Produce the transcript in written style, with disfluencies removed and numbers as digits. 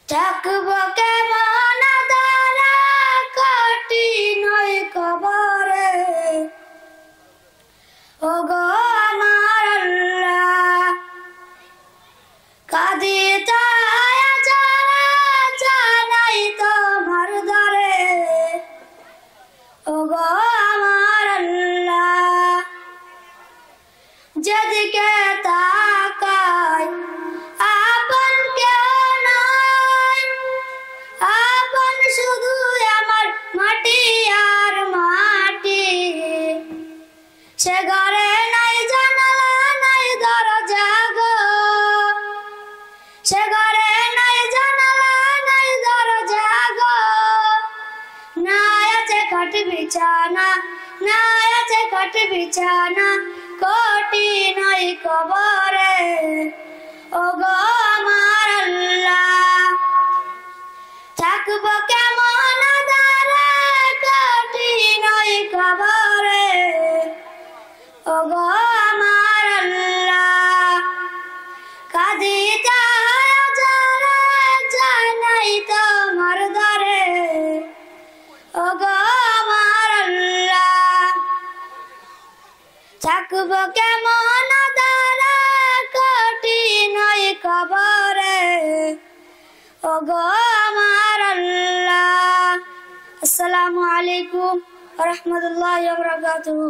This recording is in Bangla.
থাকব কেমন দ্বারা কঠিন ওই কবরে, ওগো আমার আল্লাহ। কাঁদি তাই যারা জানাই তোমার দরে, ওগো আমার আল্লাহ। যেদিকে তাকাই আপন কেউ নাই, আপন শুধু আমার মাটি আর মাটি। সে ঘরে নাই জানালা নাই দরজা গো, সে ঘরে নাই জানালা নাই দরজা গো। নাই আছে খাট বিছানা, নাই আছে খাট বিছানা, কঠিন ওই কবরে, ওগো আমার আল্লাহ। থাকব কেমন দ্বারা কঠিন ওই কবরে, ওগো আমার আল্লাহ। কাঁদি তাই যারা জানাই তোমার দরে, ওগো আমার আল্লাহ। থাকব কেমন দ্বারা কঠিন ওই কবরে, ওগো আমার আল্লাহ। আসসালামু আলাইকুম ওয়া রাহমাতুল্লাহি ওয়া বারাকাতুহু।